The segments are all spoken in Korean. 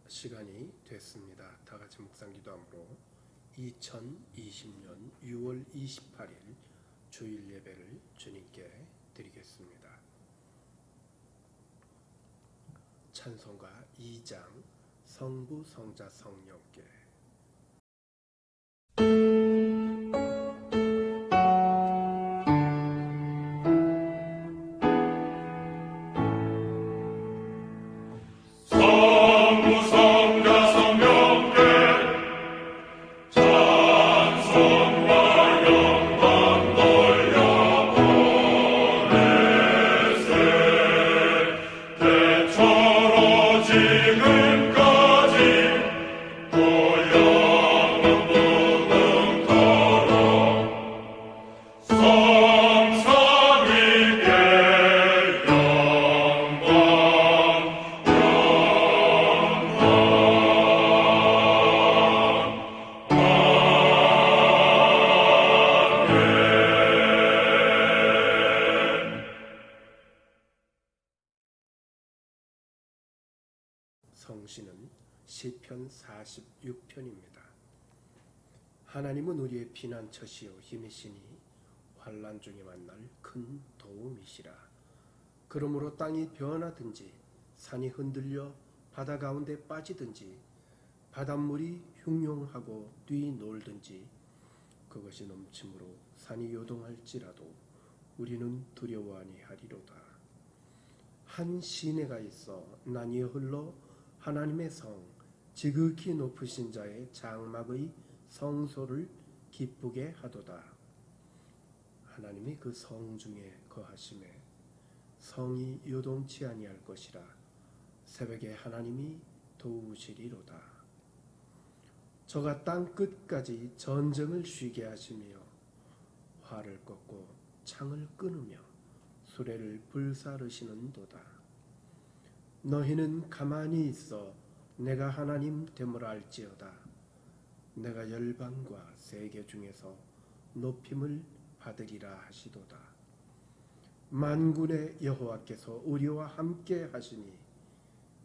시간이 됐습니다. 다 같이 묵상 기도함으로 2020년 6월 28일 주일 예배를 주님께 드리겠습니다. 찬송가 2장 성부 성자 성령께 성시는 시편 46편입니다. 하나님은 우리의 피난처시요 힘이시니 환난 중에 만날 큰 도움이시라. 그러므로 땅이 변하든지 산이 흔들려 바다 가운데 빠지든지 바닷물이 흉용하고 뛰놀든지 그것이 넘침으로 산이 요동할지라도 우리는 두려워 아니하리로다. 한 시내가 있어 난이 흘러 하나님의 성 지극히 높으신 자의 장막의 성소를 기쁘게 하도다. 하나님이 그 성 중에 거하심에 성이 요동치 아니할 것이라. 새벽에 하나님이 도우시리로다. 저가 땅 끝까지 전쟁을 쉬게 하시며 활을 꺾고 창을 끊으며 수레를 불사르시는도다. 너희는 가만히 있어 내가 하나님 됨을 알지어다. 내가 열방과 세계 중에서 높임을 받으리라 하시도다. 만군의 여호와께서 우리와 함께 하시니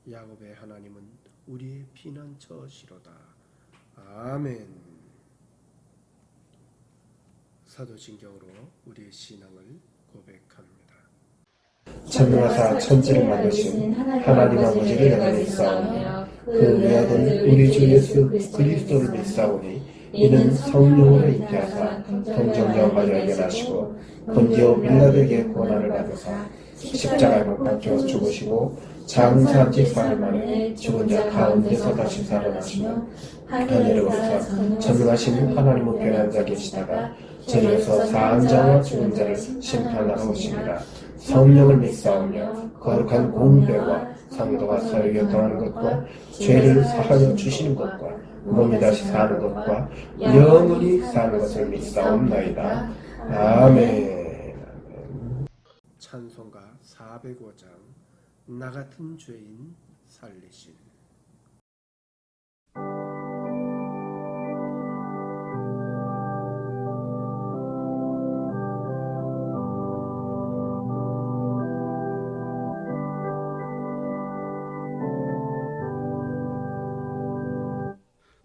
야곱의 하나님은 우리의 피난처시로다. 아멘. 사도신경으로 우리의 신앙을 고백합니다. 천하사 천지를 만드신 하나님 아버지를 내가 믿사오니 그 외아들 우리 주 예수 그리스도를 믿사오니 이는 성령으로 잉태하사 동정녀 마리아에게 나시고 본디오 빌라도에게 고난을 받으사 십자가에 못 박혀 죽으시고 장사한 지 사흘 만에 죽은 자 가운데서 다시 살아나시며 하늘에 오르사 전능하신 하나님 우편에 앉아 계시다가 저리에서 사한 자와 죽은 자를 심판하러 오시리라. 성령을 믿사오며 거룩한 공회와 상도가 서로 교통하는 것과 죄를 사하여 주시는 것과 몸이 다시 사는 것과 영원히 사는 것을 믿사옵나이다. 아멘. 찬송가 405장 나 같은 죄인 살리신.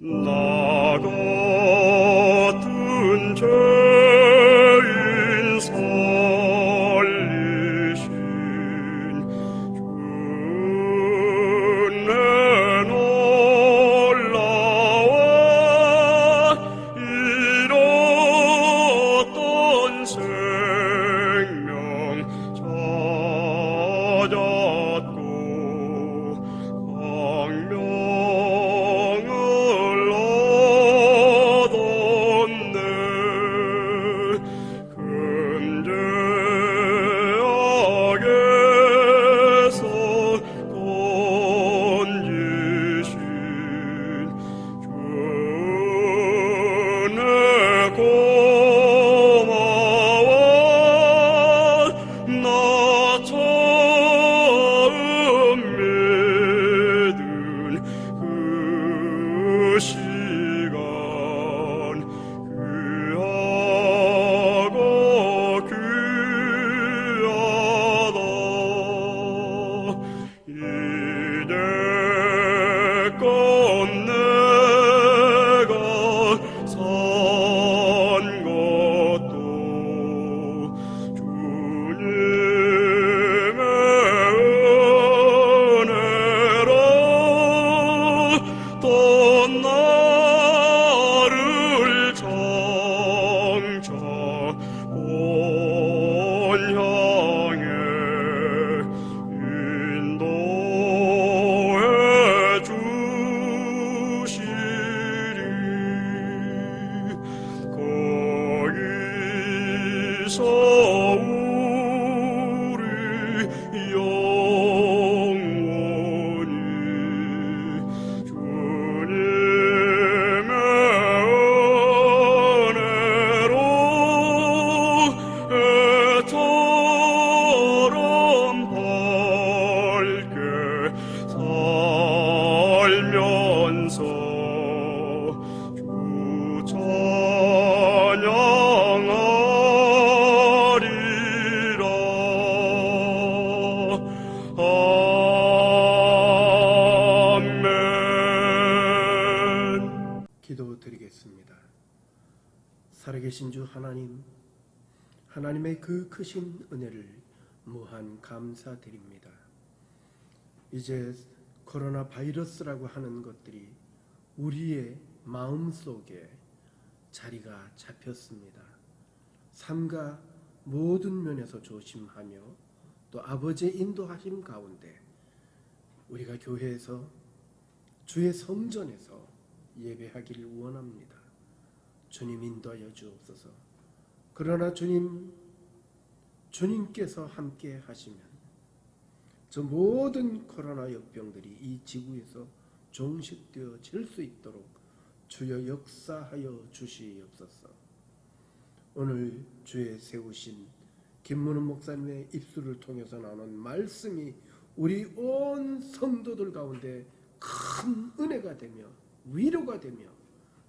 나 같은 죄인 살리신 주는 놀라워 잃었던 생명 찾았고 이제껏 살아계신 주 하나님, 하나님의 그 크신 은혜를 무한 감사드립니다. 이제 코로나 바이러스라고 하는 것들이 우리의 마음속에 자리가 잡혔습니다. 삶과 모든 면에서 조심하며 또 아버지의 인도하심 가운데 우리가 교회에서 주의 성전에서 예배하기를 원합니다. 주님 인도하여 주옵소서. 그러나 주님께서 함께 하시면 저 모든 코로나 역병들이 이 지구에서 종식되어질 수 있도록 주여 역사하여 주시옵소서. 오늘 주의 세우신 김문훈 목사님의 입술을 통해서 나오는 말씀이 우리 온 성도들 가운데 큰 은혜가 되며 위로가 되며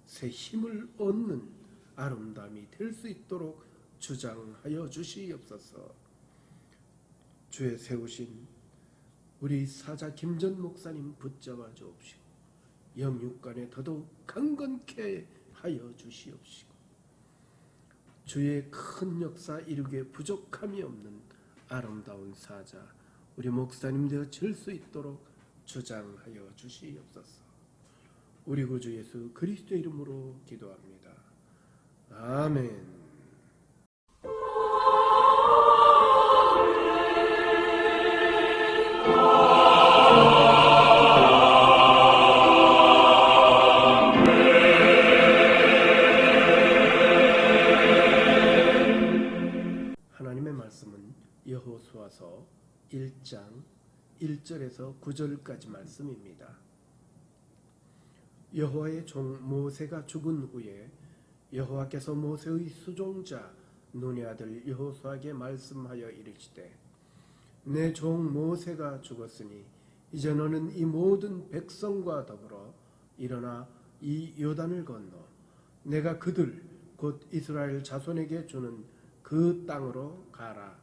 새 힘을 얻는 아름다움이 될 수 있도록 주장하여 주시옵소서. 주의 세우신 우리 사자 김전 목사님 붙잡아 주옵시고 영육간에 더더욱 강건케 하여 주시옵시고 주의 큰 역사 이루기에 부족함이 없는 아름다운 사자 우리 목사님 되어질 수 있도록 주장하여 주시옵소서. 우리 구주 예수 그리스도의 이름으로 기도합니다. 아멘. 하나님의 말씀은 여호수아서 1장 1절에서 9절까지 말씀입니다. 여호와의 종 모세가 죽은 후에 여호와께서 모세의 수종자 눈의 아들 여호수아에게 말씀하여 이르시되 내 종 모세가 죽었으니 이제 너는 이 모든 백성과 더불어 일어나 이 요단을 건너 내가 그들 곧 이스라엘 자손에게 주는 그 땅으로 가라.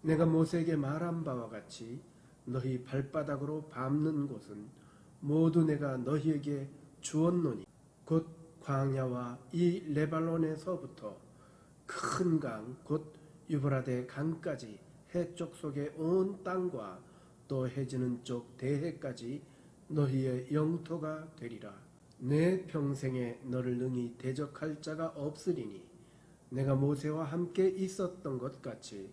내가 모세에게 말한 바와 같이 너희 발바닥으로 밟는 곳은 모두 내가 너희에게 주었노니 곧 광야와 이 레발논에서부터 큰 강 곧 유브라데 강까지 해쪽 속의 온 땅과 또 해지는 쪽 대해까지 너희의 영토가 되리라. 내 평생에 너를 능히 대적할 자가 없으리니 내가 모세와 함께 있었던 것 같이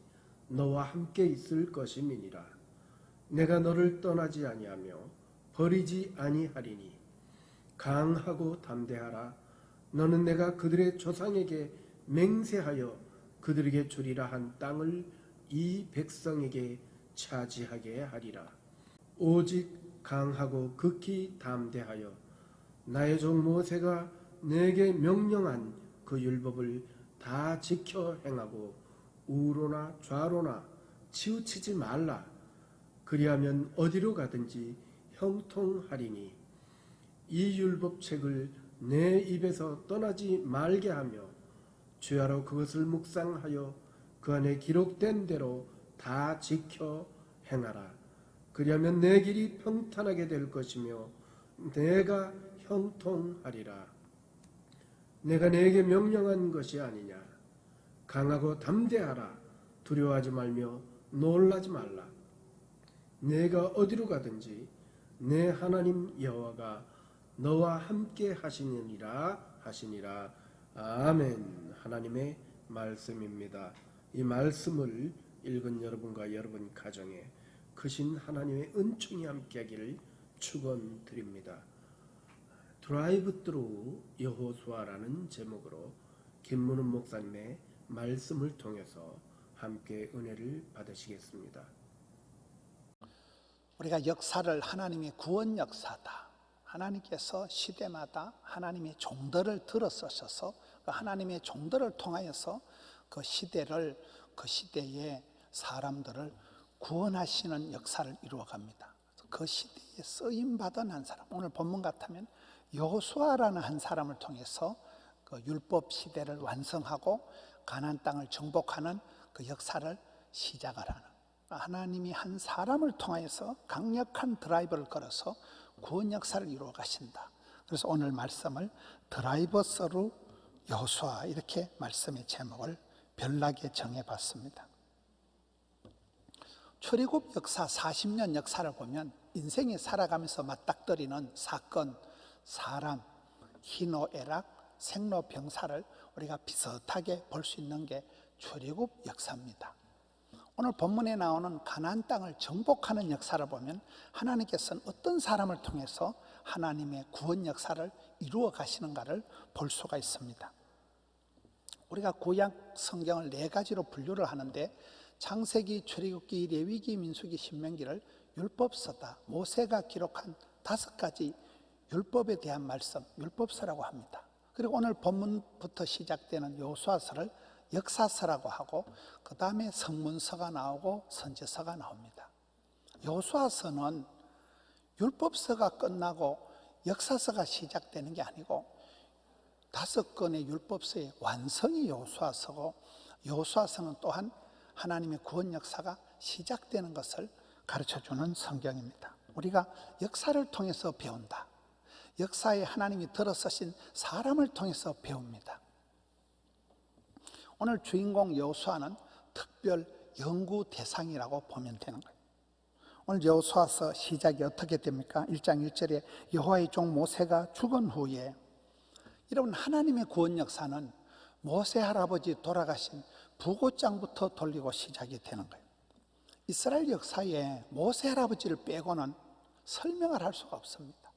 너와 함께 있을 것임이니라. 내가 너를 떠나지 아니하며 버리지 아니하리니 강하고 담대하라. 너는 내가 그들의 조상에게 맹세하여 그들에게 주리라 한 땅을 이 백성에게 차지하게 하리라. 오직 강하고 극히 담대하여 나의 종 모세가 내게 명령한 그 율법을 다 지켜 행하고 우로나 좌로나 치우치지 말라. 그리하면 어디로 가든지 형통하리니 이 율법책을 내 입에서 떠나지 말게 하며 주야로 그것을 묵상하여 그 안에 기록된 대로 다 지켜 행하라. 그리하면 내 길이 평탄하게 될 것이며 내가 형통하리라. 내가 내게 명령한 것이 아니냐. 강하고 담대하라. 두려워하지 말며 놀라지 말라. 내가 어디로 가든지 내 하나님 여호와가 너와 함께 하시니라 하시니라. 아멘. 하나님의 말씀입니다. 이 말씀을 읽은 여러분과 여러분 가정에 크신 하나님의 은총이 함께하기를 축원드립니다. 드라이브 트루 여호수아라는 제목으로 김문훈 목사님의 말씀을 통해서 함께 은혜를 받으시겠습니다. 우리가 역사를 하나님의 구원 역사다. 하나님께서 시대마다 하나님의 종들을 들어 쓰셔서 그 하나님의 종들을 통하여서 그 시대를 그 시대의 사람들을 구원하시는 역사를 이루어갑니다. 그 시대에 쓰임받은 한 사람, 오늘 본문 같으면 여호수아라는 한 사람을 통해서 그 율법 시대를 완성하고 가나안 땅을 정복하는 그 역사를 시작을 하는, 하나님이 한 사람을 통하여서 강력한 드라이버를 걸어서 구원 역사를 이루어 가신다. 그래서 오늘 말씀을 드라이버 스루 여호수아 이렇게 말씀의 제목을 별나게 정해봤습니다. 출애굽 역사 40년 역사를 보면 인생이 살아가면서 맞닥뜨리는 사건, 사람, 희노애락, 생로병사를 우리가 비슷하게 볼 수 있는 게 출애굽 역사입니다. 오늘 본문에 나오는 가나안 땅을 정복하는 역사를 보면 하나님께서는 어떤 사람을 통해서 하나님의 구원 역사를 이루어 가시는가를 볼 수가 있습니다. 우리가 구약 성경을 4가지로 분류를 하는데 창세기, 출애굽기, 레위기, 민수기, 신명기를 율법서다, 모세가 기록한 5가지 율법에 대한 말씀, 율법서라고 합니다. 그리고 오늘 본문부터 시작되는 여호수아서를 역사서라고 하고 그 다음에 성문서가 나오고 선지서가 나옵니다. 여호수아서는 율법서가 끝나고 역사서가 시작되는 게 아니고 5건의 율법서의 완성이 여호수아서고, 여호수아서는 또한 하나님의 구원 역사가 시작되는 것을 가르쳐주는 성경입니다. 우리가 역사를 통해서 배운다. 역사에 하나님이 들어서신 사람을 통해서 배웁니다. 오늘 주인공 여호수아는 특별 연구 대상이라고 보면 되는 거예요. 오늘 여호수아서 시작이 어떻게 됩니까? 1장 1절에 여호와의 종 모세가 죽은 후에, 여러분 하나님의 구원 역사는 모세 할아버지 돌아가신 부고장부터 돌리고 시작이 되는 거예요. 이스라엘 역사에 모세 할아버지를 빼고는 설명을 할 수가 없습니다.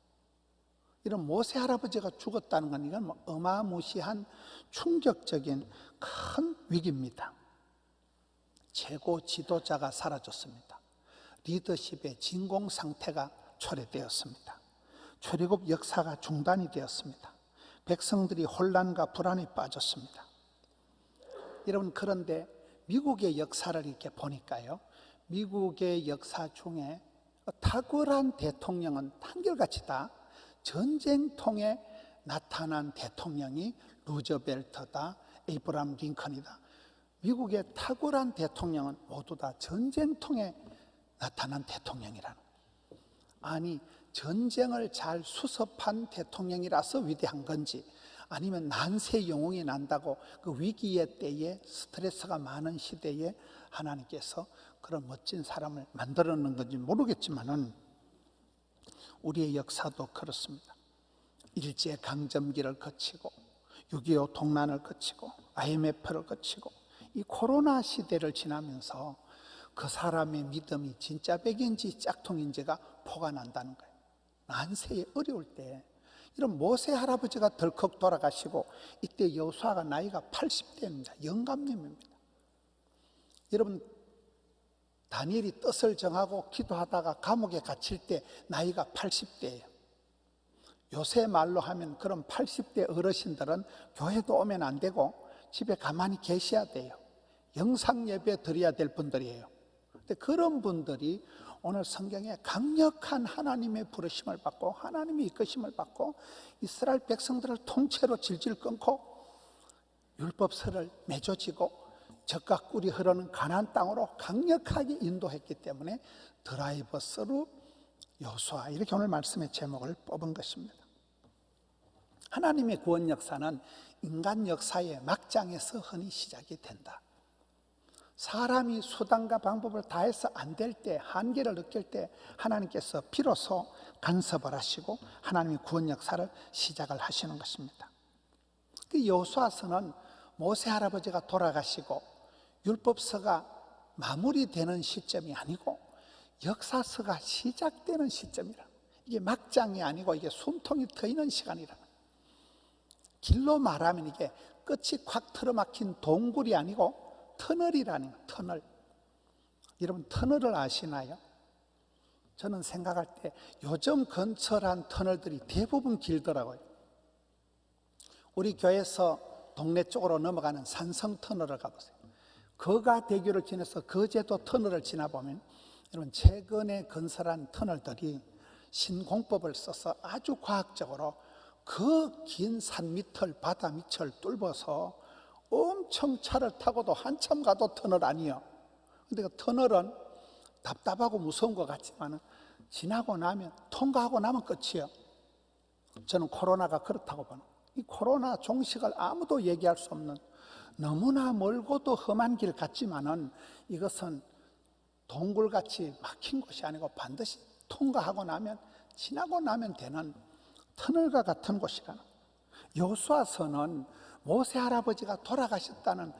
이런 모세 할아버지가 죽었다는 건 이건 어마무시한 충격적인 큰 위기입니다. 최고 지도자가 사라졌습니다. 리더십의 진공 상태가 초래되었습니다. 출애굽 역사가 중단이 되었습니다. 백성들이 혼란과 불안에 빠졌습니다. 여러분, 그런데 미국의 역사를 이렇게 보니까요, 미국의 역사 중에 탁월한 대통령은 한결같이 다 전쟁통에 나타난 대통령이 루즈벨트다, 에이브람 링컨이다. 미국의 탁월한 대통령은 모두 다 전쟁통에 나타난 대통령이라는 거예요. 아니, 전쟁을 잘 수습한 대통령이라서 위대한 건지, 아니면 난세 영웅이 난다고 그 위기의 때에, 스트레스가 많은 시대에 하나님께서 그런 멋진 사람을 만들어 놓은 건지 모르겠지만은 우리의 역사도 그렇습니다. 일제강점기를 거치고 6.25 동란을 거치고 IMF를 거치고 이 코로나 시대를 지나면서 그 사람의 믿음이 진짜 백인지 짝퉁인지가 포가 난다는 거예요. 난세에 어려울 때 이런 모세 할아버지가 덜컥 돌아가시고, 이때 여호수아가 나이가 80대입니다. 영감님입니다. 여러분, 다니엘이 뜻을 정하고 기도하다가 감옥에 갇힐 때 나이가 80대예요. 요새 말로 하면 그런 80대 어르신들은 교회도 오면 안 되고 집에 가만히 계셔야 돼요. 영상 예배 드려야 될 분들이에요. 근데 그런 분들이 오늘 성경에 강력한 하나님의 부르심을 받고 하나님의 이끄심을 받고 이스라엘 백성들을 통째로 질질 끊고 율법서를 맺어지고 젖과 꿀이 흐르는 가나안 땅으로 강력하게 인도했기 때문에 드라이버스루 여호수아, 이렇게 오늘 말씀의 제목을 뽑은 것입니다. 하나님의 구원 역사는 인간 역사의 막장에서 흔히 시작이 된다. 사람이 수단과 방법을 다해서 안 될 때, 한계를 느낄 때 하나님께서 비로소 간섭을 하시고 하나님의 구원 역사를 시작을 하시는 것입니다. 그 여호수아서는 모세 할아버지가 돌아가시고 율법서가 마무리되는 시점이 아니고 역사서가 시작되는 시점이라, 이게 막장이 아니고 이게 숨통이 트이는 시간이라. 길로 말하면 이게 끝이 콱 틀어막힌 동굴이 아니고 터널이라는 거예요. 터널. 여러분, 터널을 아시나요? 저는 생각할 때 요즘 건설한 터널들이 대부분 길더라고요. 우리 교회에서 동네 쪽으로 넘어가는 산성터널을 가보세요. 거가대교를 지나서 거제도 터널을 지나보면 여러분, 최근에 건설한 터널들이 신공법을 써서 아주 과학적으로 그 긴 산 밑을, 바다 밑을 뚫어서 엄청 차를 타고도 한참 가도 터널 아니에요. 근데 그 터널은 답답하고 무서운 것 같지만 지나고 나면, 통과하고 나면 끝이에요. 저는 코로나가 그렇다고 봐요. 이 코로나 종식을 아무도 얘기할 수 없는 너무나 멀고도 험한 길 같지만은 이것은 동굴같이 막힌 곳이 아니고 반드시 통과하고 나면, 지나고 나면 되는 터널과 같은 곳이라는 거예요. 여호수아서는 모세 할아버지가 돌아가셨다는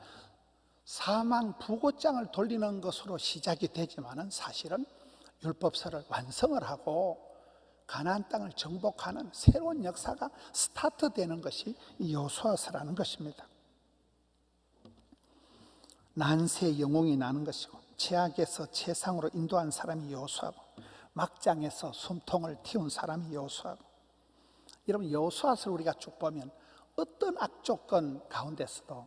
사망 부고장을 돌리는 것으로 시작이 되지만은 사실은 율법서를 완성을 하고 가나안 땅을 정복하는 새로운 역사가 스타트되는 것이 이 여호수아서라는 것입니다. 난세의 영웅이 나는 것이고 최악에서 최상으로 인도한 사람이 여호수아고 막장에서 숨통을 틔운 사람이 여호수아고, 여러분 여호수아서를 우리가 쭉 보면 어떤 악조건 가운데서도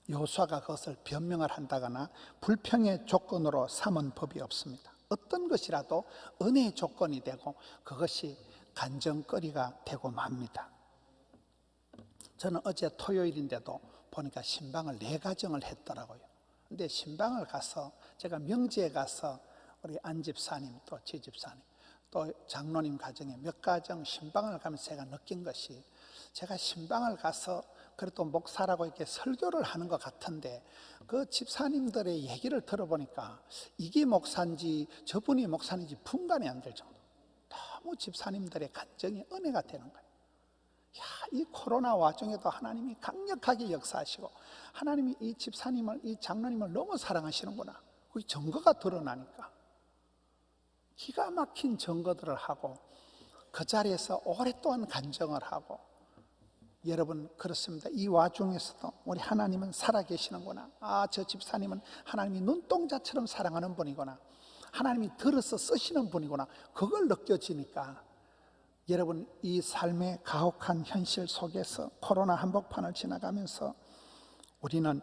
여호수아가 그것을 변명을 한다거나 불평의 조건으로 삼은 법이 없습니다. 어떤 것이라도 은혜의 조건이 되고 그것이 간증거리가 되고 맙니다. 저는 어제 토요일인데도 보니까 신방을 4가정을 했더라고요. 근데 신방을 가서 제가 명지에 가서 우리 안 집사님 또 지 집사님 또 장로님 가정에 몇 가정 신방을 가면서 제가 느낀 것이, 제가 신방을 가서 그래도 목사라고 이렇게 설교를 하는 것 같은데 그 집사님들의 얘기를 들어보니까 이게 목사인지 저분이 목사인지 분간이 안 될 정도, 너무 집사님들의 간증이 은혜가 되는 거예요. 야, 이 코로나 와중에도 하나님이 강력하게 역사하시고 하나님이 이 집사님을, 이 장로님을 너무 사랑하시는구나, 그 증거가 드러나니까 기가 막힌 증거들을 하고 그 자리에서 오랫동안 간증을 하고, 여러분 그렇습니다. 이 와중에서도 우리 하나님은 살아계시는구나, 저 집사님은 하나님이 눈동자처럼 사랑하는 분이구나, 하나님이 들어서 쓰시는 분이구나, 그걸 느껴지니까 여러분 이 삶의 가혹한 현실 속에서 코로나 한복판을 지나가면서 우리는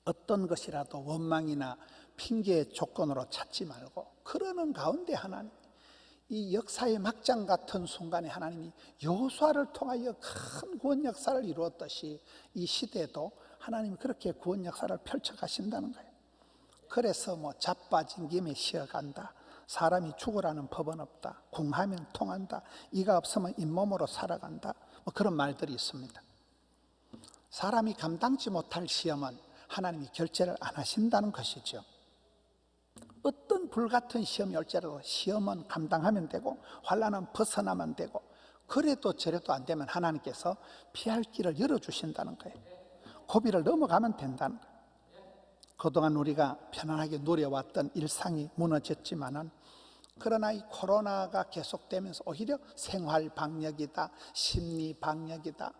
어떤 것이라도 원망이나 핑계의 조건으로 찾지 말고, 그러는 가운데 하나님 이 역사의 막장 같은 순간에 하나님이 여호수아를 통하여 큰 구원 역사를 이루었듯이 이 시대에도 하나님이 그렇게 구원 역사를 펼쳐 가신다는 거예요. 그래서 뭐 자빠진 김에 쉬어간다, 사람이 죽으라는 법은 없다, 궁하면 통한다, 이가 없으면 잇몸으로 살아간다, 뭐 그런 말들이 있습니다. 사람이 감당치 못할 시험은 하나님이 결제를 안 하신다는 것이죠. 어떤 불같은 시험이 올지라도 시험은 감당하면 되고 환난은 벗어나면 되고, 그래도 저래도 안 되면 하나님께서 피할 길을 열어주신다는 거예요. 고비를 넘어가면 된다는 거예요. 그동안 우리가 편안하게 누려왔던 일상이 무너졌지만은, 그러나 이 코로나가 계속되면서 오히려 생활 방역이다, 심리 방역이다,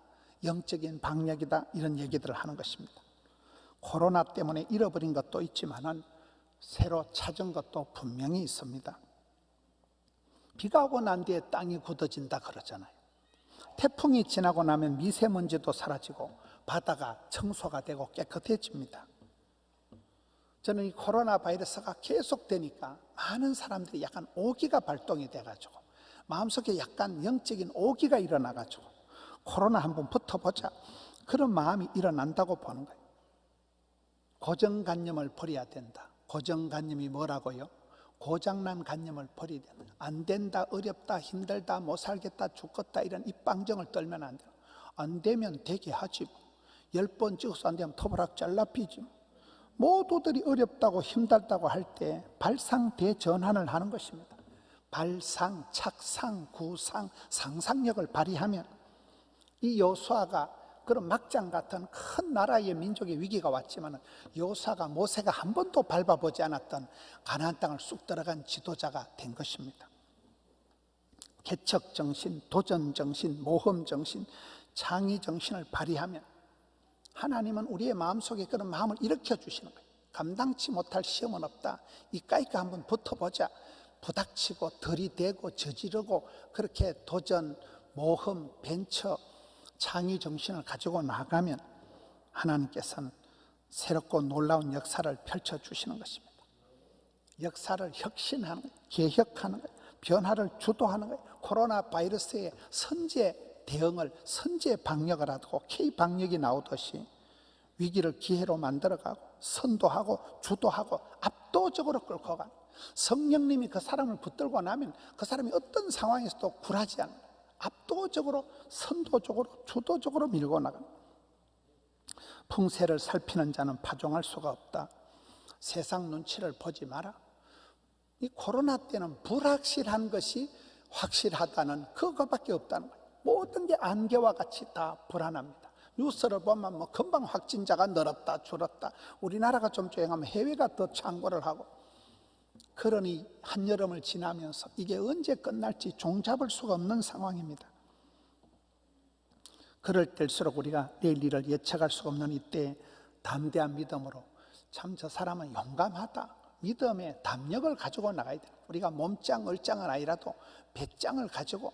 영적인 방역이다, 이런 얘기들을 하는 것입니다. 코로나 때문에 잃어버린 것도 있지만은 새로 찾은 것도 분명히 있습니다. 비가 오고 난 뒤에 땅이 굳어진다 그러잖아요. 태풍이 지나고 나면 미세먼지도 사라지고 바다가 청소가 되고 깨끗해집니다. 저는 이 코로나 바이러스가 계속되니까 많은 사람들이 약간 오기가 발동이 돼가지고 마음속에 약간 영적인 오기가 일어나가지고 코로나 한번 붙어보자, 그런 마음이 일어난다고 보는 거예요. 고정관념을 버려야 된다. 고정관념이 뭐라고요? 고장난 관념을 버려야 된다. 안 된다, 어렵다, 힘들다, 못 살겠다, 죽겠다, 이런 입방정을 떨면 안 돼요. 안 되면 되게 하지. 10번 찍어서 안 되면 토바락 잘라피지. 모두들이 어렵다고 힘들다고 할 때 발상대전환을 하는 것입니다. 발상, 착상, 구상, 상상력을 발휘하면 이 여호수아가 그런 막장 같은 큰 나라의 민족의 위기가 왔지만 여호수아가 모세가 한 번도 밟아보지 않았던 가나안 땅을 쑥 들어간 지도자가 된 것입니다. 개척정신, 도전정신, 모험정신, 창의정신을 발휘하면 하나님은 우리의 마음속에 그런 마음을 일으켜 주시는 거예요. 감당치 못할 시험은 없다, 이까이까 한번 붙어보자, 부닥치고 들이대고 저지르고 그렇게 도전, 모험, 벤처, 창의 정신을 가지고 나가면 하나님께서는 새롭고 놀라운 역사를 펼쳐주시는 것입니다. 역사를 혁신하는 거예요. 개혁하는 거예요. 변화를 주도하는 거예요. 코로나 바이러스의 선제 대응을, 선제 방역을 하고 K-방역이 나오듯이 위기를 기회로 만들어가고 선도하고 주도하고 압도적으로 끌고 가는, 성령님이 그 사람을 붙들고 나면 그 사람이 어떤 상황에서도 굴하지 않는, 압도적으로 선도적으로 주도적으로 밀고 나갑니다. 풍세를 살피는 자는 파종할 수가 없다. 세상 눈치를 보지 마라. 이 코로나 때는 불확실한 것이 확실하다는 그것밖에 없다는 거예요. 모든 게 안개와 같이 다 불안합니다. 뉴스를 보면 뭐 금방 확진자가 늘었다 줄었다. 우리나라가 좀 조용하면 해외가 더 창궐을 하고, 그러니 한여름을 지나면서 이게 언제 끝날지 종잡을 수가 없는 상황입니다. 그럴 때일수록 우리가 내일 일을 예측할 수가 없는 이때 담대한 믿음으로 참 저 사람은 용감하다, 믿음의 담력을 가지고 나가야 돼요. 우리가 몸짱 얼짱은 아니라도 배짱을 가지고,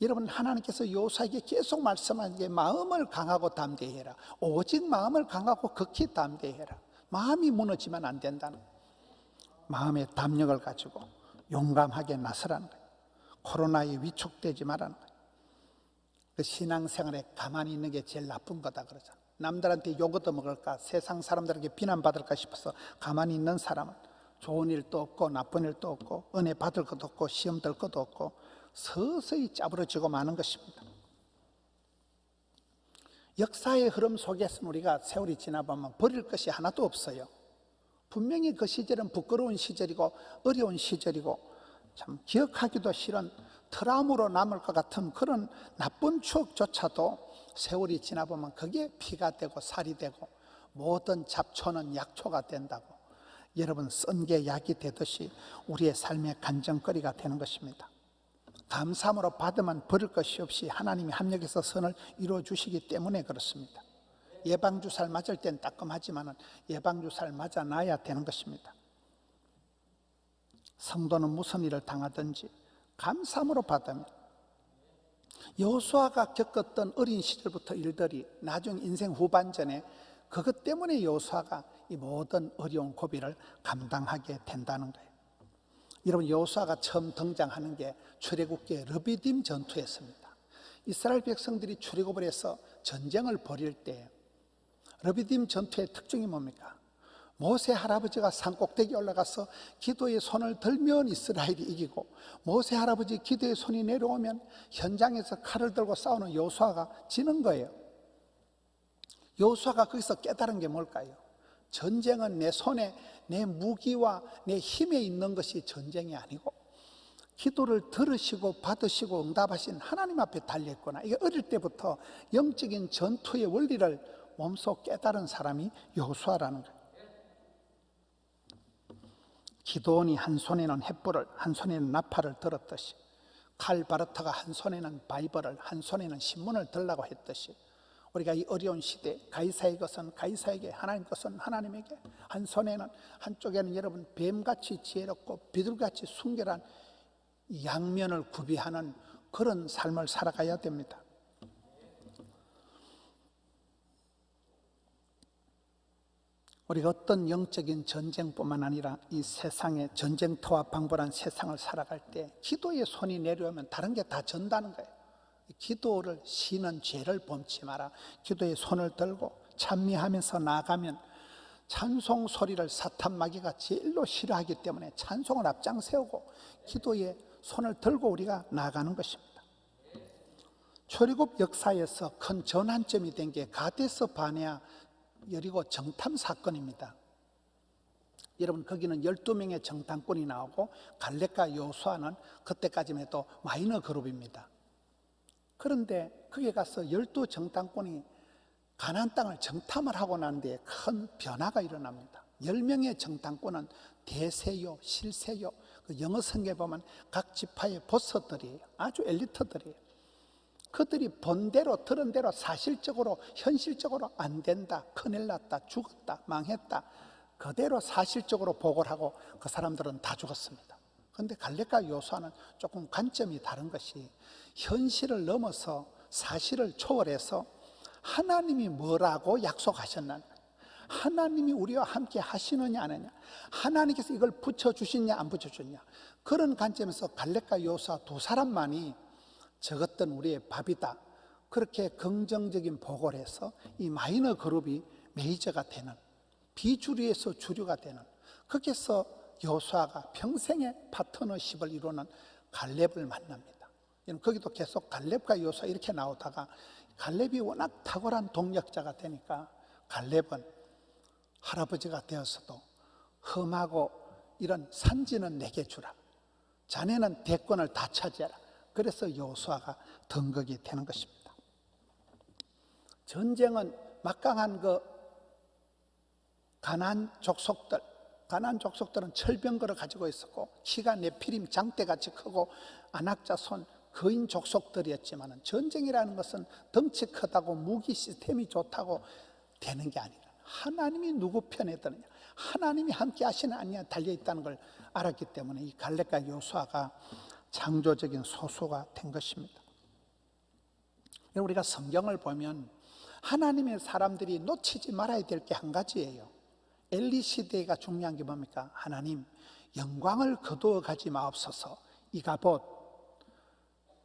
여러분 하나님께서 여호수아에게 계속 말씀하는 게 마음을 강하고 담대해라. 오직 마음을 강하고 극히 담대해라. 마음이 무너지면 안 된다는 거예요. 마음의 담력을 가지고 용감하게 나서라는 거예요. 코로나에 위축되지 말라는 거예요. 그 신앙생활에 가만히 있는 게 제일 나쁜 거다 그러잖아. 남들한테 욕 얻어먹을까, 세상 사람들에게 비난받을까 싶어서 가만히 있는 사람은 좋은 일도 없고 나쁜 일도 없고 은혜 받을 것도 없고 시험 들 것도 없고 서서히 짜부러지고 마는 것입니다. 역사의 흐름 속에서 우리가 세월이 지나보면 버릴 것이 하나도 없어요. 분명히 그 시절은 부끄러운 시절이고 어려운 시절이고 참 기억하기도 싫은 트라우마로 남을 것 같은 그런 나쁜 추억조차도 세월이 지나보면 그게 피가 되고 살이 되고 모든 잡초는 약초가 된다고, 여러분 쓴 게 약이 되듯이 우리의 삶의 간증거리가 되는 것입니다. 감사함으로 받으면 버릴 것이 없이 하나님이 합력해서 선을 이루어 주시기 때문에 그렇습니다. 예방주사를 맞을 땐 따끔하지만 예방주사를 맞아 놔야 되는 것입니다. 성도는 무슨 일을 당하든지 감사함으로 받으면, 여호수아가 겪었던 어린 시절부터 일들이 나중 인생 후반전에 그것 때문에 여호수아가 이 모든 어려운 고비를 감당하게 된다는 거예요. 여러분 여호수아가 처음 등장하는 게 출애굽기의 르비딤 전투였습니다. 이스라엘 백성들이 출애굽을 해서 전쟁을 벌일 때 르비딤 전투의 특징이 뭡니까? 모세 할아버지가 산꼭대기에 올라가서 기도의 손을 들면 이스라엘이 이기고, 모세 할아버지 기도의 손이 내려오면 현장에서 칼을 들고 싸우는 여호수아가 지는 거예요. 여호수아가 거기서 깨달은 게 뭘까요? 전쟁은 내 손에 내 무기와 내 힘에 있는 것이 전쟁이 아니고 기도를 들으시고 받으시고 응답하신 하나님 앞에 달려있구나. 이게 어릴 때부터 영적인 전투의 원리를 몸소 깨달은 사람이 여호수아라는 거예요. 기드온이 한 손에는 횃불을 한 손에는 나팔을 들었듯이, 칼바르타가 한 손에는 바이블을 한 손에는 신문을 들라고 했듯이, 우리가 이 어려운 시대 가이사의 것은 가이사에게, 하나님 것은 하나님에게, 한 손에는, 한쪽에는 여러분 뱀같이 지혜롭고 비둘같이 순결한 양면을 구비하는 그런 삶을 살아가야 됩니다. 우리가 어떤 영적인 전쟁뿐만 아니라 이 세상의 전쟁터와 방불한 세상을 살아갈 때 기도의 손이 내려오면 다른 게 다 전다는 거예요. 기도를 쉬는 죄를 범치 마라. 기도의 손을 들고 찬미하면서 나가면 찬송 소리를 사탄 마귀가 제일로 싫어하기 때문에 찬송을 앞장 세우고 기도의 손을 들고 우리가 나가는 것입니다. 출애굽 역사에서 큰 전환점이 된 게 가데스 바네아 여리고 정탐 사건입니다. 여러분 거기는 12명의 정탐꾼이 나오고 갈렙과 여호수아는 그때까지만 해도 마이너 그룹입니다. 그런데 거기에 가서 12정탐꾼이 가나안 땅을 정탐을 하고 난 뒤에 큰 변화가 일어납니다. 10명의 정탐꾼은 대세요, 실세요, 그 영어 성경에 보면 각 지파의 보스들이에요. 아주 엘리트들이에요. 그들이 본 대로 들은 대로 사실적으로 현실적으로 안 된다, 큰일 났다, 죽었다, 망했다, 그대로 사실적으로 보고를 하고 그 사람들은 다 죽었습니다. 그런데 갈렙과 여호수아는 조금 관점이 다른 것이 현실을 넘어서 사실을 초월해서 하나님이 뭐라고 약속하셨나, 하나님이 우리와 함께 하시느냐 안 하느냐, 하나님께서 이걸 붙여주시냐 안 붙여주냐, 그런 관점에서 갈렙과 여호수아 두 사람만이 저것은 우리의 밥이다, 그렇게 긍정적인 보고를 해서 이 마이너 그룹이 메이저가 되는, 비주류에서 주류가 되는, 거기서 여호수아가 평생의 파트너십을 이루는 갈렙을 만납니다. 거기도 계속 갈렙과 여호수아 이렇게 나오다가 갈렙이 워낙 탁월한 동력자가 되니까 갈렙은 할아버지가 되어서도 험하고 이런 산지는 내게 주라. 자네는 대권을 다 차지하라. 그래서 여호수아가 등극이 되는 것입니다. 전쟁은 막강한 가나안 족속들은 철병거를 가지고 있었고 키가 네피림 장대같이 크고 안악자손 거인 족속들이었지만 전쟁이라는 것은 덩치 크다고 무기 시스템이 좋다고 되는 게 아니라 하나님이 누구 편에 드느냐, 하나님이 함께 하시는 아니냐 달려있다는 걸 알았기 때문에 이 갈렙과 여호수아가 창조적인 소수가 된 것입니다. 우리가 성경을 보면 하나님의 사람들이 놓치지 말아야 될 게 한 가지예요. 엘리 시대가 중요한 게 뭡니까? 하나님 영광을 거두어 가지 마옵소서. 이가봇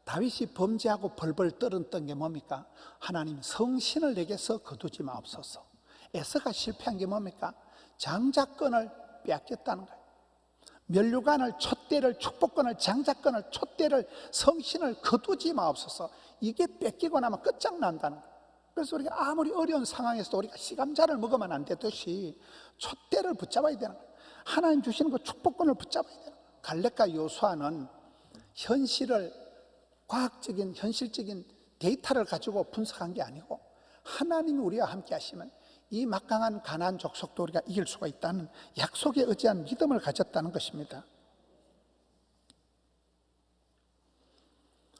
다윗이 범죄하고 벌벌 떨었던 게 뭡니까? 하나님 성신을 내게서 거두지 마옵소서. 에서가 실패한 게 뭡니까? 장자권을 빼앗겼다는 거예요. 면류관을, 촛대를, 축복권을, 장자권을, 촛대를, 성신을 거두지 마옵소서. 이게 뺏기고 나면 끝장난다는 거예요. 그래서 우리가 아무리 어려운 상황에서도 우리가 시감자를 먹으면 안 되듯이 촛대를 붙잡아야 되는 거예요. 하나님 주시는 그 축복권을 붙잡아야 되는 거예요. 갈렙과 여호수아는 현실을 과학적인 현실적인 데이터를 가지고 분석한 게 아니고 하나님이 우리와 함께 하시면 이 막강한 가나안 족속도 우리가 이길 수가 있다는 약속에 의지한 믿음을 가졌다는 것입니다.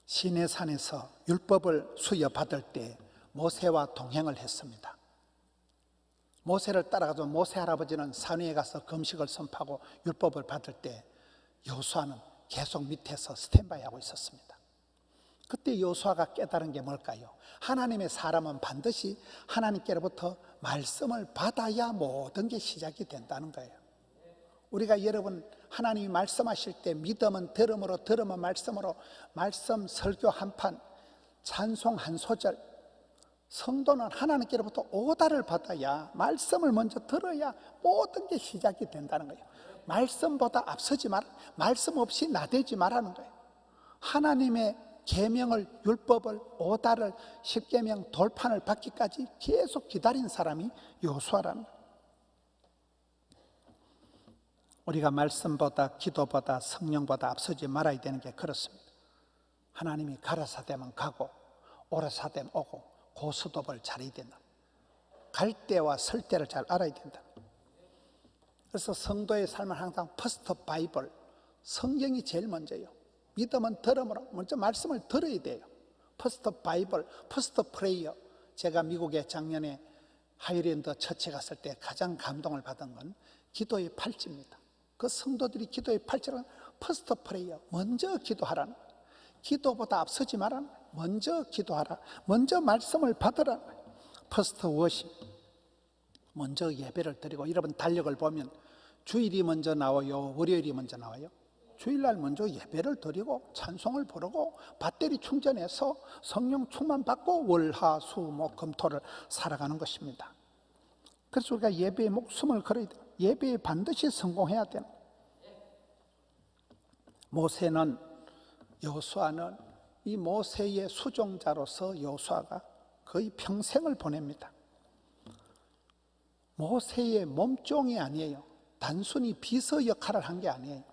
시내산에서 율법을 수여받을 때 모세와 동행을 했습니다. 모세를 따라가서 모세 할아버지는 산 위에 가서 금식을 선포하고 율법을 받을 때 여호수아는 계속 밑에서 스탠바이 하고 있었습니다. 그때 여호수아가 깨달은 게 뭘까요? 하나님의 사람은 반드시 하나님께로부터 말씀을 받아야 모든 게 시작이 된다는 거예요. 우리가 여러분 하나님이 말씀하실 때 믿음은 들음으로, 들음은 말씀으로, 말씀 설교 한 판, 찬송 한 소절, 성도는 하나님께로부터 오다를 받아야, 말씀을 먼저 들어야 모든 게 시작이 된다는 거예요. 말씀보다 앞서지 마라, 말씀 없이 나대지 말라는 거예요. 하나님의 계명을, 율법을, 오다를, 십계명, 돌판을 받기까지 계속 기다린 사람이 여호수아라는 거예요. 우리가 말씀보다, 기도보다, 성령보다 앞서지 말아야 되는 게 그렇습니다. 하나님이 가라사대면 가고 오라사대면 오고 고스톱을 잘해야 된다. 갈 때와 설 때를 잘 알아야 된다. 그래서 성도의 삶은 항상 퍼스트 바이블, 성경이 제일 먼저예요. 믿음은 들음으로, 먼저 말씀을 들어야 돼요. 퍼스트 바이블, 퍼스트 프레이어. 제가 미국에 작년에 하이랜드 처치 갔을 때 가장 감동을 받은 건 기도의 팔찌입니다. 그 성도들이 기도의 팔찌는 퍼스트 프레이어, 먼저 기도하라는 거예요. 기도보다 앞서지 말라는 거예요. 먼저 기도하라, 먼저 말씀을 받으라. 퍼스트 워십, 먼저 예배를 드리고. 여러분 달력을 보면 주일이 먼저 나와요, 월요일이 먼저 나와요? 주일날 먼저 예배를 드리고 찬송을 부르고 배터리 충전해서 성령 충만 받고 월화 수 목 금토를 살아가는 것입니다. 그래서 우리가 예배에 목숨을 걸어야 돼요. 예배에 반드시 성공해야 돼요. 모세는, 여호수아는 이 모세의 수종자로서 여호수아가 거의 평생을 보냅니다. 모세의 몸종이 아니에요. 단순히 비서 역할을 한 게 아니에요.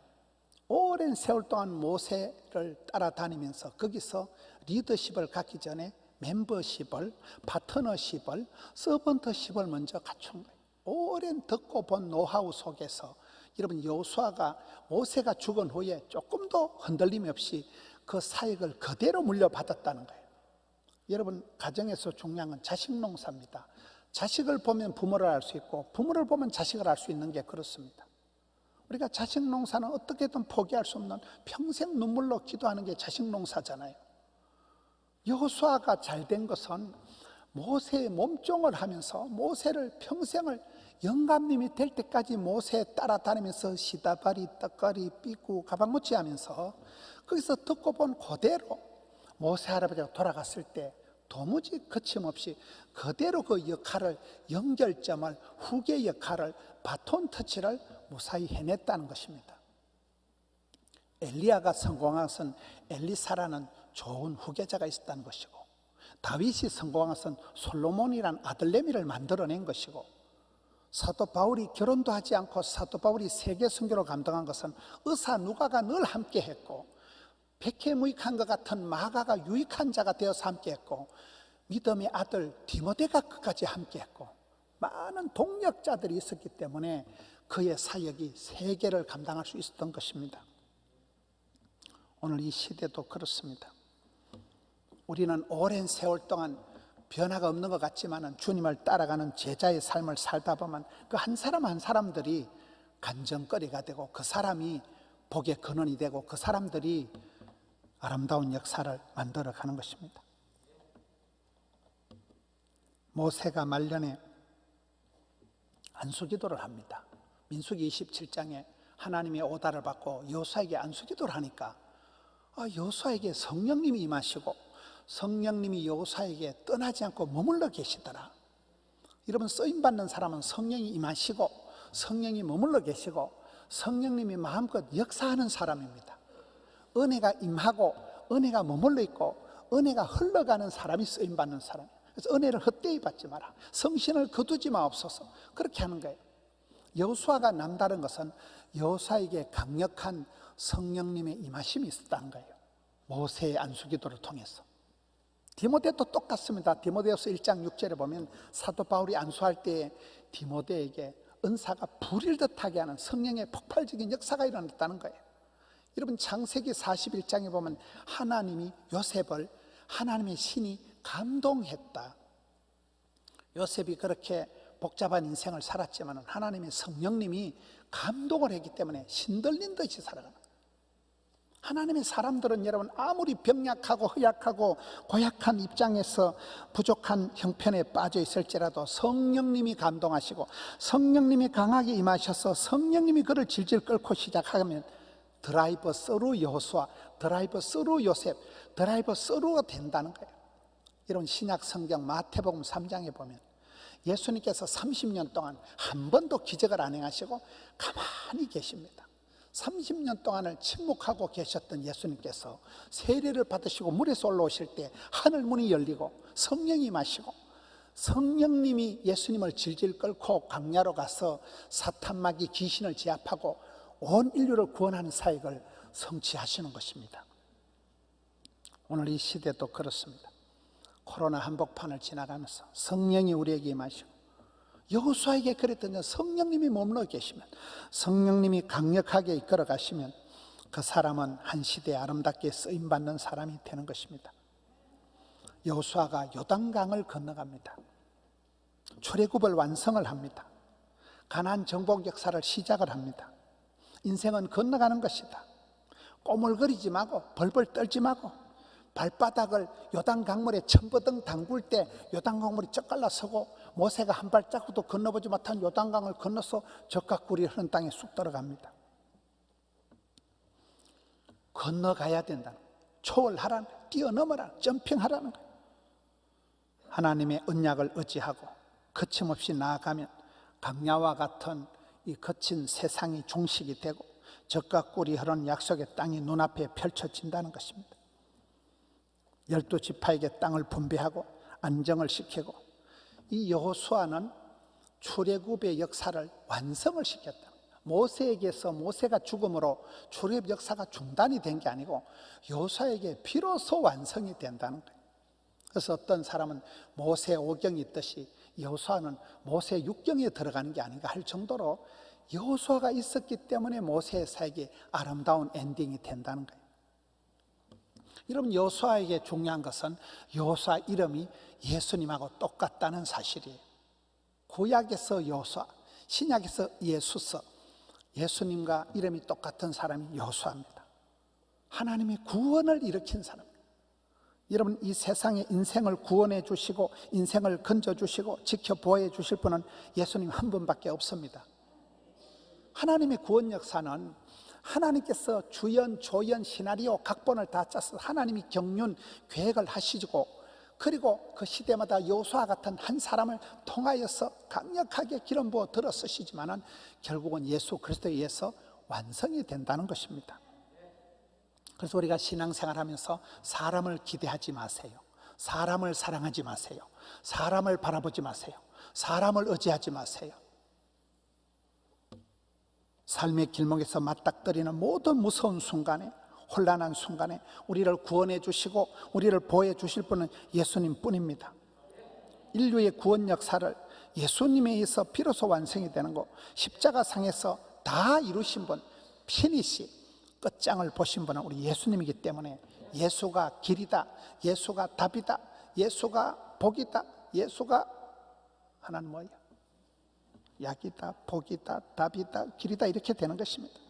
오랜 세월 동안 모세를 따라다니면서 거기서 리더십을 갖기 전에 멤버십을, 파트너십을, 서번트십을 먼저 갖춘 거예요. 오랜 듣고 본 노하우 속에서 여러분 여호수아가 모세가 죽은 후에 조금도 흔들림 없이 그 사역을 그대로 물려받았다는 거예요. 여러분 가정에서 중요한 건 자식 농사입니다. 자식을 보면 부모를 알 수 있고 부모를 보면 자식을 알 수 있는 게 그렇습니다. 우리가 자식 농사는 어떻게든 포기할 수 없는, 평생 눈물로 기도하는 게 자식 농사잖아요. 여호수아가 잘된 것은 모세의 몸종을 하면서 모세를 평생을 영감님이 될 때까지 모세 따라다니면서 시다바리, 떡거리, 삐꾸, 가방무치 하면서 거기서 듣고 본 그대로 모세 할아버지가 돌아갔을 때 도무지 거침없이 그대로 그 역할을, 연결점을, 후계 역할을, 바톤 터치를 무사히 해냈다는 것입니다. 엘리야가 성공한 것은 엘리사라는 좋은 후계자가 있었다는 것이고, 다윗이 성공한 것은 솔로몬이란 아들내미를 만들어낸 것이고, 사도 바울이 결혼도 하지 않고 사도 바울이 세계 선교를 감당한 것은 의사 누가가 늘 함께 했고, 백해무익한 것 같은 마가가 유익한 자가 되어서 함께 했고, 믿음의 아들 디모데가 끝까지 함께 했고, 많은 동력자들이 있었기 때문에 그의 사역이 세계를 감당할 수 있었던 것입니다. 오늘 이 시대도 그렇습니다. 우리는 오랜 세월 동안 변화가 없는 것 같지만 주님을 따라가는 제자의 삶을 살다 보면 그 한 사람 한 사람들이 간증거리가 되고, 그 사람이 복의 근원이 되고, 그 사람들이 아름다운 역사를 만들어가는 것입니다. 모세가 말년에 안수기도를 합니다. 민수기 27장에 하나님의 오다를 받고 여호수아에게 안수기도를 하니까 여호수아에게 성령님이 임하시고 성령님이 여호수아에게 떠나지 않고 머물러 계시더라. 여러분, 쓰임받는 사람은 성령이 임하시고 성령이 머물러 계시고 성령님이 마음껏 역사하는 사람입니다. 은혜가 임하고 은혜가 머물러 있고 은혜가 흘러가는 사람이 쓰임받는 사람이에요. 그래서 은혜를 헛되이 받지 마라, 성신을 거두지 마옵소서, 그렇게 하는 거예요. 여호수아가 남다른 것은 여호수아에게 강력한 성령님의 임하심이 있었다는 거예요. 모세의 안수기도를 통해서. 디모데도 똑같습니다. 디모데후서 1장 6절에 보면 사도 바울이 안수할 때에 디모데에게 은사가 불일 듯하게 하는 성령의 폭발적인 역사가 일어났다는 거예요. 여러분, 창세기 41장에 보면 하나님이 요셉을 하나님의 신이 감동했다. 요셉이 그렇게 복잡한 인생을 살았지만 하나님의 성령님이 감동을 했기 때문에 신들린 듯이 살아가는 거예요. 하나님의 사람들은 여러분, 아무리 병약하고 허약하고 고약한 입장에서 부족한 형편에 빠져 있을지라도 성령님이 감동하시고 성령님이 강하게 임하셔서 성령님이 그를 질질 끌고 시작하면 드라이버 스루 여호수아, 드라이버 스루 요셉, 드라이버 스루가 된다는 거예요. 이런 신약 성경 마태복음 3장에 보면 예수님께서 30년 동안 한 번도 기적을 안 행하시고 가만히 계십니다. 30년 동안을 침묵하고 계셨던 예수님께서 세례를 받으시고 물에서 올라오실 때 하늘 문이 열리고 성령이 임하시고 성령님이 예수님을 질질 끌고 광야로 가서 사탄 마귀 귀신을 제압하고 온 인류를 구원하는 사역을 성취하시는 것입니다. 오늘 이 시대도 그렇습니다. 코로나 한복판을 지나가면서 성령이 우리에게 임하시고, 여호수아에게 그랬던 성령님이 머물러 계시면, 성령님이 강력하게 이끌어 가시면 그 사람은 한 시대에 아름답게 쓰임받는 사람이 되는 것입니다. 여호수아가 요단강을 건너갑니다. 출애굽을 완성을 합니다. 가나안 정복 역사를 시작을 합니다. 인생은 건너가는 것이다. 꼬물거리지 말고 벌벌 떨지 말고 발바닥을 요단 강물에 첨버덩 담글 때 요단 강물이 쩍갈라 서고 모세가 한 발자국도 건너보지 못한 요단 강을 건너서 젖과 꿀이 흐른 땅에 쑥 들어갑니다. 건너가야 된다는 거예요. 초월하라는 거예요. 뛰어넘어라, 점핑하라는 거예요. 하나님의 언약을 의지하고 거침없이 나아가면 강야와 같은 이 거친 세상이 종식이 되고 젖과 꿀이 흐르는 약속의 땅이 눈앞에 펼쳐진다는 것입니다. 12지파에게 땅을 분배하고 안정을 시키고, 이 여호수아는 출애굽의 역사를 완성을 시켰다. 모세에게서 모세가 죽음으로 출애굽 역사가 중단이 된 게 아니고 여호수아에게 비로소 완성이 된다는 거예요. 그래서 어떤 사람은 모세 5경이 있듯이 여호수아는 모세 6경에 들어가는 게 아닌가 할 정도로 여호수아가 있었기 때문에 모세의 사역이 아름다운 엔딩이 된다는 거예요. 여러분, 여호수아에게 중요한 것은 여호수아 이름이 예수님하고 똑같다는 사실이에요. 구약에서 여호수아, 신약에서 예수서, 예수님과 이름이 똑같은 사람이 여호수아입니다. 하나님의 구원을 일으킨 사람. 여러분, 이 세상에 인생을 구원해 주시고 인생을 건져 주시고 지켜보호해 주실 분은 예수님 한 분밖에 없습니다. 하나님의 구원 역사는 하나님께서 주연, 조연, 시나리오, 각본을 다 짜서 하나님이 경륜, 계획을 하시고, 그리고 그 시대마다 여호수아 같은 한 사람을 통하여서 강력하게 기름 부어 들어 쓰시지만은 결국은 예수 그리스도에 의해서 완성이 된다는 것입니다. 그래서 우리가 신앙생활하면서 사람을 기대하지 마세요. 사람을 사랑하지 마세요. 사람을 바라보지 마세요. 사람을 의지하지 마세요. 삶의 길목에서 맞닥뜨리는 모든 무서운 순간에, 혼란한 순간에 우리를 구원해 주시고 우리를 보호해 주실 분은 예수님 뿐입니다. 인류의 구원 역사를 예수님에 의해서 비로소 완성이 되는 것, 십자가상에서 다 이루신 분, 피니시, 끝장을 보신 분은 우리 예수님이기 때문에 예수가 길이다, 예수가 답이다, 예수가 복이다, 예수가 하나는 뭐예요? 약이다, 복이다, 답이다, 길이다, 이렇게 되는 것입니다.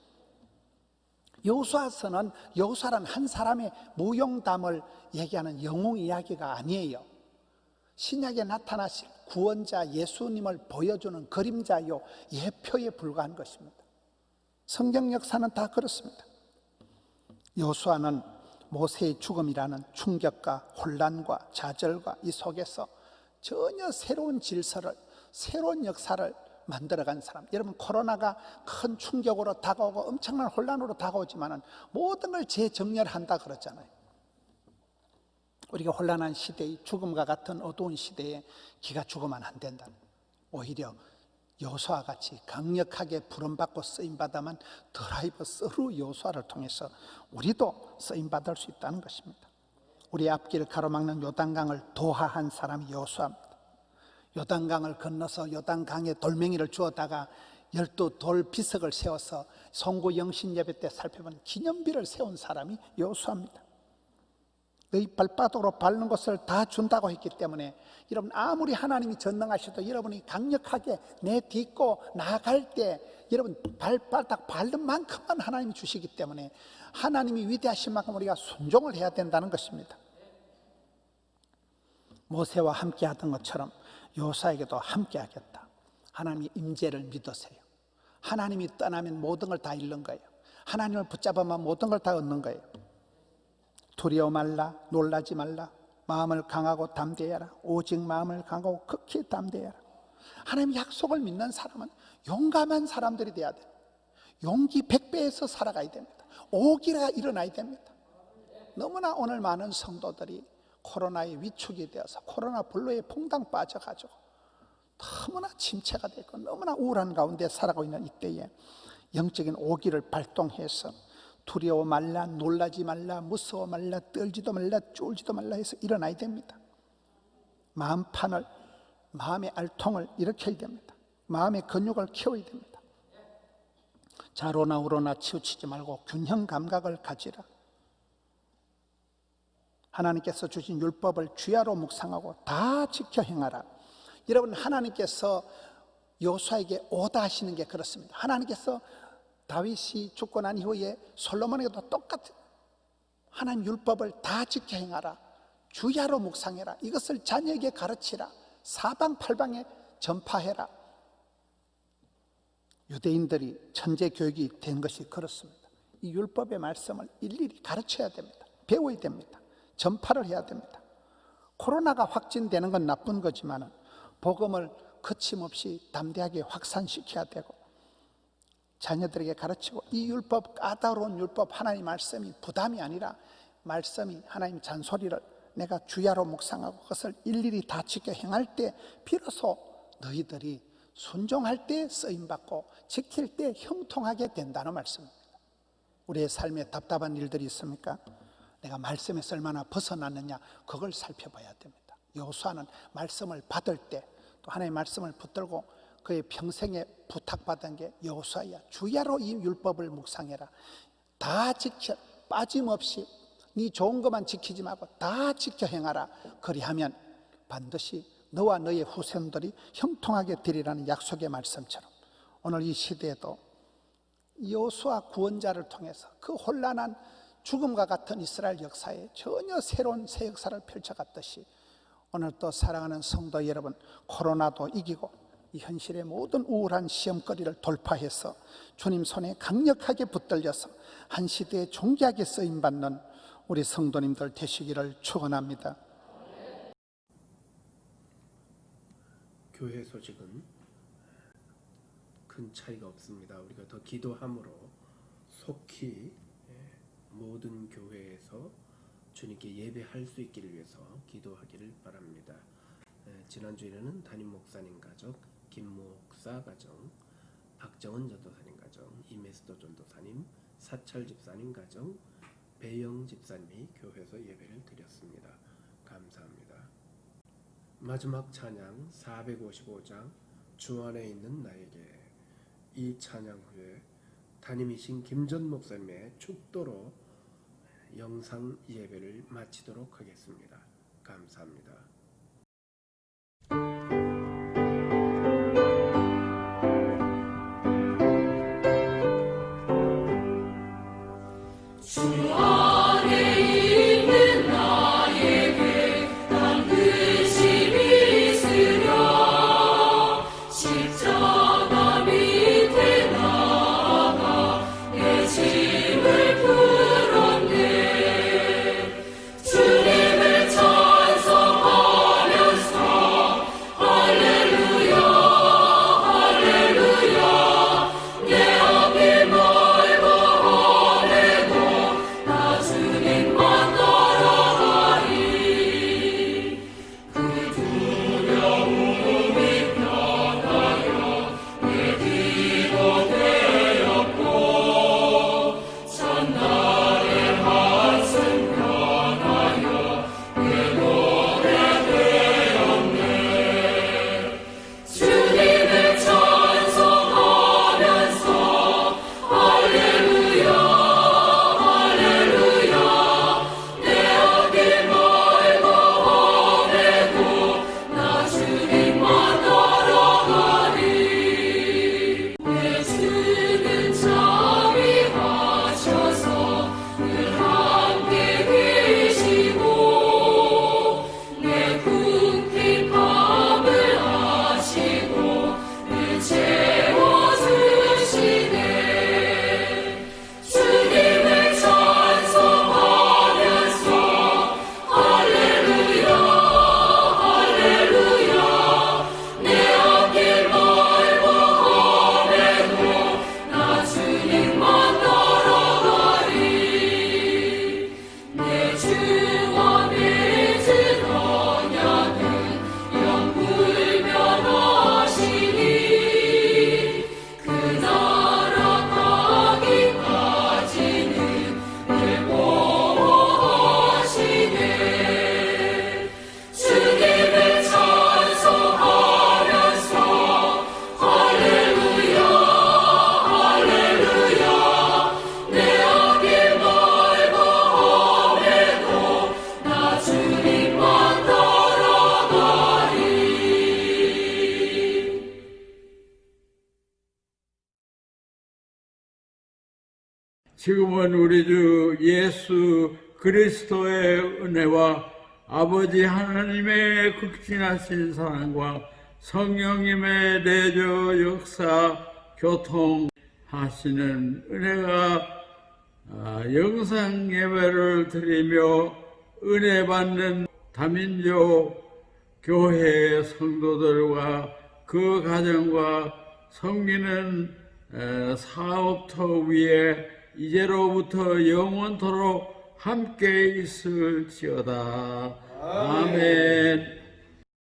여호수아서는 여호수아라는 한 사람의 무용담을 얘기하는 영웅 이야기가 아니에요. 신약에 나타나실 구원자 예수님을 보여주는 그림자요, 예표에 불과한 것입니다. 성경 역사는 다 그렇습니다. 여호수아는 모세의 죽음이라는 충격과 혼란과 좌절과 이 속에서 전혀 새로운 질서를, 새로운 역사를 만들어간 사람. 여러분, 코로나가 큰 충격으로 다가오고 엄청난 혼란으로 다가오지만 모든 걸 재정렬한다 그러잖아요. 우리가 혼란한 시대의 죽음과 같은 어두운 시대에 기가 죽으면 안 된다. 오히려 여호수아 같이 강력하게 부름받고 쓰임받아만 드라이버 스루 여호수아를 통해서 우리도 쓰임받을 수 있다는 것입니다. 우리 앞길을 가로막는 요단강을 도하한 사람이 여호수아입니다. 요단강을 건너서 요단강에 돌멩이를 주었다가 12돌 비석을 세워서 송구 영신 예배 때 살펴본 기념비를 세운 사람이 여호수아입니다. 너희 발바닥으로 밟는 것을 다 준다고 했기 때문에 여러분, 아무리 하나님이 전능하셔도 여러분이 강력하게 내딛고 나아갈 때 여러분 발바닥 밟는 만큼만 하나님이 주시기 때문에 하나님이 위대하신 만큼 우리가 순종을 해야 된다는 것입니다. 모세와 함께 하던 것처럼 여호수아에게도 함께 하겠다. 하나님의 임재를 믿으세요. 하나님이 떠나면 모든 걸 다 잃는 거예요. 하나님을 붙잡으면 모든 걸 다 얻는 거예요. 두려워 말라, 놀라지 말라, 마음을 강하고 담대해라. 오직 마음을 강하고 극히 담대해라. 하나님의 약속을 믿는 사람은 용감한 사람들이 돼야 돼요. 용기 100배에서 살아가야 됩니다. 오기가 일어나야 됩니다. 너무나 오늘 많은 성도들이 코로나의 위축이 되어서 코로나 불로에 퐁당 빠져가지고 너무나 침체가 되고 너무나 우울한 가운데 살아가고 있는 이때에 영적인 오기를 발동해서 두려워 말라, 놀라지 말라, 무서워 말라, 떨지도 말라, 쫄지도 말라 해서 일어나야 됩니다. 마음판을, 마음의 알통을 일으켜야 됩니다. 마음의 근육을 키워야 됩니다. 좌로나 우로나 치우치지 말고 균형 감각을 가지라. 하나님께서 주신 율법을 주야로 묵상하고 다 지켜 행하라. 여러분, 하나님께서 여호수아에게 오다 하시는 게 그렇습니다. 하나님께서 다윗이 죽고 난 이후에 솔로몬에게도 똑같은 하나님 율법을 다 지켜 행하라. 주야로 묵상해라. 이것을 자녀에게 가르치라. 사방팔방에 전파해라. 유대인들이 천재 교육이 된 것이 그렇습니다. 이 율법의 말씀을 일일이 가르쳐야 됩니다. 배워야 됩니다. 전파를 해야 됩니다. 코로나가 확진되는 건 나쁜 거지만 복음을 거침없이 담대하게 확산시켜야 되고 자녀들에게 가르치고 이 율법, 까다로운 율법, 하나님 말씀이 부담이 아니라 말씀이 하나님 잔소리를 내가 주야로 묵상하고 그것을 일일이 다 지켜 행할 때 비로소 너희들이 순종할 때 쓰임받고 지킬 때 형통하게 된다는 말씀입니다. 우리의 삶에 답답한 일들이 있습니까? 내가 말씀에서 얼마나 벗어났느냐, 그걸 살펴봐야 됩니다. 여호수아는 말씀을 받을 때 또 하나님의 말씀을 붙들고 그의 평생에 부탁받은 게 여호수아야. 주야로 이 율법을 묵상해라. 다 지켜, 빠짐없이 네 좋은 것만 지키지 말고 다 지켜 행하라. 그리하면 반드시 너와 너의 후손들이 형통하게 되리라는 약속의 말씀처럼 오늘 이 시대에도 여호수아 구원자를 통해서 그 혼란한 죽음과 같은 이스라엘 역사에 전혀 새로운 새 역사를 펼쳐갔듯이 오늘 또 사랑하는 성도 여러분, 코로나도 이기고 이 현실의 모든 우울한 시험거리를 돌파해서 주님 손에 강력하게 붙들려서 한 시대에 존귀하게 쓰임받는 우리 성도님들 되시기를 축원합니다. 교회 소식은 큰 차이가 없습니다. 우리가 더 기도함으로 속히 모든 교회에서 주님께 예배할 수 있기를 위해서 기도하기를 바랍니다. 지난주에는 담임 목사님 가족, 김 목사 가정, 박정은 전도사님 가정, 임에스도 전도사님, 사철 집사님 가정, 배영 집사님이 교회에서 예배를 드렸습니다. 감사합니다. 마지막 찬양 455장 주 안에 있는 나에게, 이 찬양 후에 담임이신 김전 목사님의 축도로 영상 예배를 마치도록 하겠습니다. 감사합니다. 지금은 우리 주 예수 그리스도의 은혜와 아버지 하나님의 극진하신 사랑과 성령님의 내주 역사 교통하시는 은혜가 영상 예배를 드리며 은혜 받는 다민족 교회 성도들과 그 가정과 섬기는 사업터 위에 이제로부터 영원토록 함께 있을지어다. 아멘.